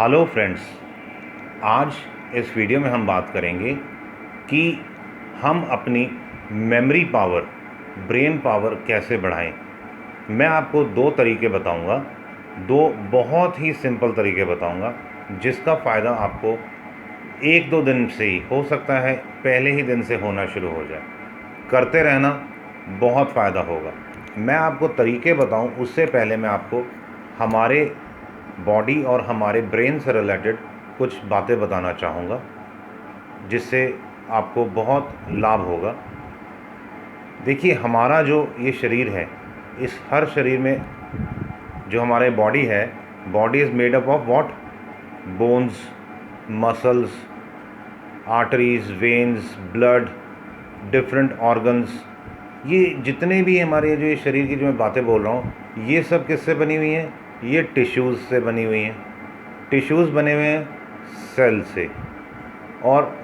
Hello friends, आज इस video में हम बात करेंगे कि हम अपनी मेमोरी पावर, ब्रेन पावर कैसे बढ़ाएं। मैं आपको दो तरीके बताऊंगा, दो बहुत ही सिंपल तरीके बताऊंगा जिसका फ़ायदा आपको एक दो दिन से ही, हो सकता है पहले ही दिन से होना शुरू हो जाए। करते रहना, बहुत फ़ायदा होगा। मैं आपको तरीके बताऊं उससे पहले मैं आपको हमारे बॉडी और हमारे ब्रेन से रिलेटेड कुछ बातें बताना चाहूँगा जिससे आपको बहुत लाभ होगा। देखिए, हमारा जो ये शरीर है, इस हर शरीर में जो हमारे बॉडी है, body is made up of what? Bones, muscles, arteries, veins, blood, different organs. ये जितने भी हमारे जो ये शरीर की जो मैं बातें बोल रहा हूँ, ये सब किससे बनी हुई हैं? ये टिश्यूज़ से बनी हुई हैं। टिश्यूज़ बने हुए हैं सेल से। और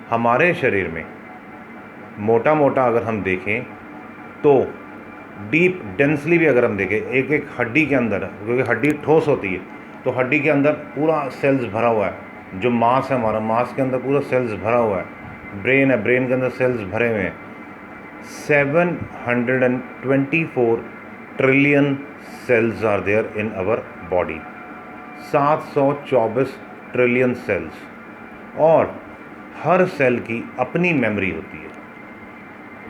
हमारे शरीर में मोटा मोटा अगर हम देखें तो डीप डेंसली भी अगर हम देखें, एक एक हड्डी के अंदर, क्योंकि हड्डी ठोस होती है, तो हड्डी के अंदर पूरा सेल्स भरा हुआ है। जो मांस है हमारा, मांस के अंदर पूरा सेल्स भरा हुआ है। ब्रेन है, ब्रेन के अंदर सेल्स भरे हुए हैं। 724 trillion cells are there in our body. 724 trillion cells. और हर सेल की अपनी मेमोरी होती है।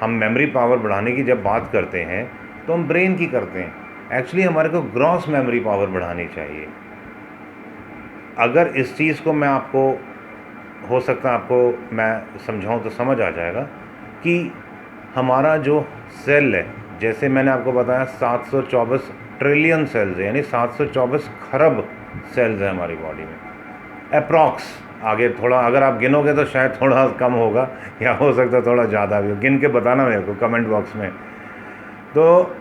हम मेमोरी पावर बढ़ाने की जब बात करते हैं तो हम ब्रेन की करते हैं। एक्चुअली हमारे को ग्रॉस मेमोरी पावर बढ़ानी चाहिए। अगर इस चीज़ को मैं आपको, हो सकता है आपको मैं समझाऊं तो समझ आ जाएगा कि हमारा जो सेल है, जैसे मैंने आपको बताया 724 ट्रिलियन सेल्स है, यानी 724 खरब सेल्स हैं हमारी बॉडी में अप्रॉक्स। आगे थोड़ा अगर आप गिनोगे तो शायद थोड़ा कम होगा, या हो सकता है थोड़ा ज़्यादा भी हो। गिन के बताना मेरे को कमेंट बॉक्स में। तो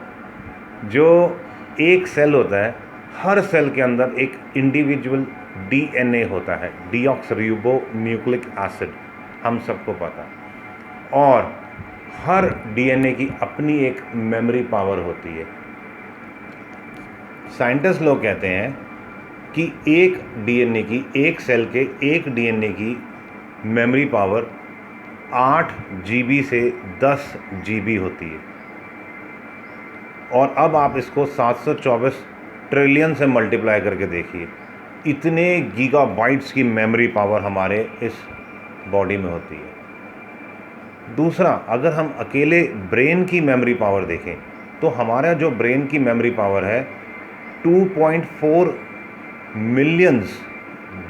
जो एक सेल होता है, हर सेल के अंदर एक इंडिविजुअल डीएनए होता है, डीऑक्सरीबो न्यूक्लिक एसिड, हम सबको पता। और हर डीएनए की अपनी एक मेमोरी पावर होती है। साइंटिस्ट लोग कहते हैं कि एक डीएनए की, एक सेल के एक डीएनए की मेमोरी पावर 8 जीबी से 10 जीबी होती है। और अब आप इसको 724 ट्रिलियन से मल्टीप्लाई करके देखिए, इतने गीगाबाइट्स की मेमोरी पावर हमारे इस बॉडी में होती है। दूसरा, अगर हम अकेले ब्रेन की मेमोरी पावर देखें तो हमारा जो ब्रेन की मेमोरी पावर है 2.4 मिलियंस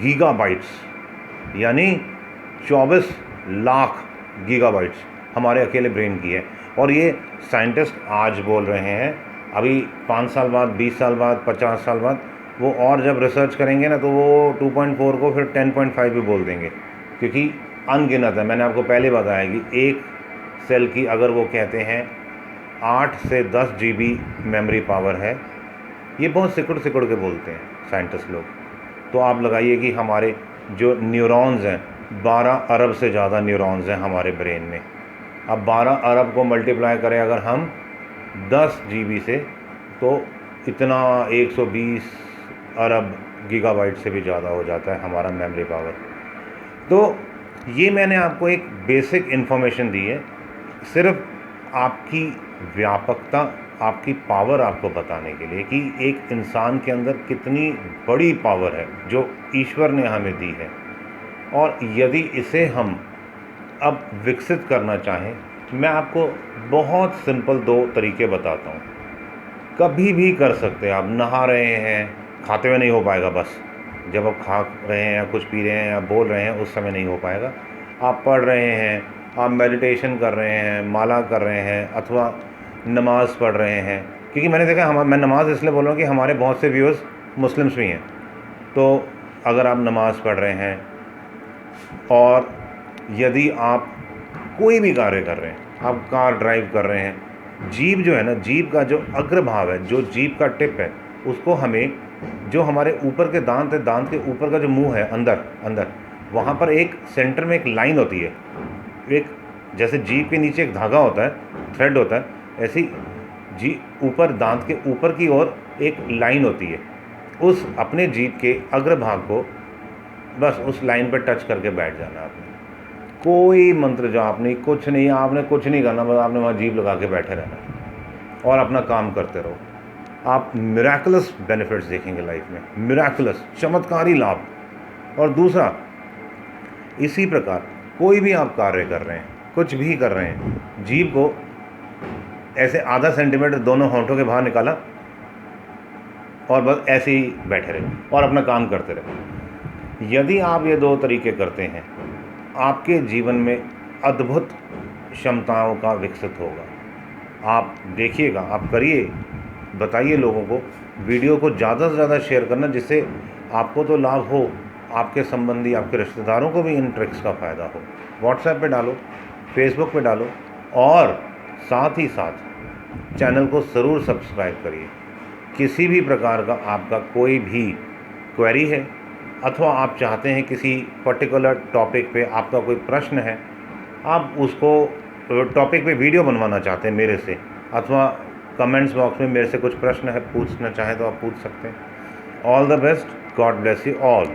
गीगाबाइट्स, यानी 24 लाख गीगाबाइट्स हमारे अकेले ब्रेन की है। और ये साइंटिस्ट आज बोल रहे हैं, अभी 5 साल बाद, 20 साल बाद, 50 साल बाद वो और जब रिसर्च करेंगे ना, तो वो 2.4 को फिर 10.5 भी बोल देंगे, क्योंकि अनगिनत है। मैंने आपको पहले बताया कि एक सेल की अगर वो कहते हैं 8 से 10 जीबी मेमोरी पावर है, ये बहुत सिकुड़ सिकुड़ के बोलते हैं साइंटिस्ट लोग। तो आप लगाइए कि हमारे जो न्यूरॉन्स हैं, 12 अरब से ज़्यादा न्यूरॉन्स हैं हमारे ब्रेन में। अब 12 अरब को मल्टीप्लाई करें अगर हम 10 जीबी से, तो इतना 120 अरब गीगाबाइट से भी ज़्यादा हो जाता है हमारा मेमोरी पावर। तो ये मैंने आपको एक बेसिक इन्फॉर्मेशन दी है, सिर्फ आपकी व्यापकता, आपकी पावर आपको बताने के लिए कि एक इंसान के अंदर कितनी बड़ी पावर है जो ईश्वर ने हमें दी है। और यदि इसे हम अब विकसित करना चाहें, मैं आपको बहुत सिंपल 2 तरीके बताता हूँ। कभी भी कर सकते हैं आप। नहा रहे हैं, खाते हुए नहीं हो पाएगा, बस जब आप खा रहे हैं या कुछ पी रहे हैं या बोल रहे हैं उस समय नहीं हो पाएगा। आप पढ़ रहे हैं, आप मेडिटेशन कर रहे हैं, माला कर रहे हैं, अथवा नमाज़ पढ़ रहे हैं। क्योंकि मैंने देखा, मैं नमाज़ इसलिए बोल रहा हूँ कि हमारे बहुत से व्यूअर्स मुस्लिम्स भी हैं। तो अगर आप नमाज़ पढ़ रहे हैं और यदि आप कोई भी कार्य कर रहे हैं, आप कार ड्राइव कर रहे हैं, जीभ जो है ना, जीभ का जो अग्रभाग है, जो जीभ का टिप है, उसको हमें, जो हमारे ऊपर के दांत है, दांत के ऊपर का जो मुंह है, अंदर वहाँ पर एक सेंटर में एक लाइन होती है। एक जैसे जीभ के नीचे एक धागा होता है, थ्रेड होता है, ऐसी जी ऊपर दांत के ऊपर की ओर एक लाइन होती है। उस अपने जीभ के अग्रभाग को बस उस लाइन पर टच करके बैठ जाना आपने। कोई मंत्र जाप नहीं, कुछ नहीं, आपने कुछ नहीं करना, बस आपने वहाँ जीभ लगा के बैठे रहना और अपना काम करते रहो। आप मिराकुलस बेनिफिट्स देखेंगे लाइफ में, मिराकुलस, चमत्कारी लाभ। और दूसरा, इसी प्रकार कोई भी आप कार्य कर रहे हैं, कुछ भी कर रहे हैं, जीभ को ऐसे आधा सेंटीमीटर दोनों होंठों के बाहर निकाला और बस ऐसे ही बैठे रहे और अपना काम करते रहे। यदि आप ये 2 तरीके करते हैं, आपके जीवन में अद्भुत क्षमताओं का विकसित होगा। आप देखिएगा, आप करिए, बताइए लोगों को, वीडियो को ज़्यादा से ज़्यादा शेयर करना, जिससे आपको तो लाभ हो, आपके संबंधी, आपके रिश्तेदारों को भी इन ट्रिक्स का फ़ायदा हो। व्हाट्सएप पे डालो, फेसबुक पे डालो और साथ ही साथ चैनल को ज़रूर सब्सक्राइब करिए। किसी भी प्रकार का आपका कोई भी क्वेरी है अथवा आप चाहते हैं किसी पर्टिकुलर टॉपिक पे आपका कोई प्रश्न है, आप उसको टॉपिक पे वीडियो बनवाना चाहते हैं मेरे से, अथवा कमेंट्स बॉक्स में मेरे से कुछ प्रश्न है पूछना चाहें तो आप पूछ सकते हैं। All the best, God bless you all.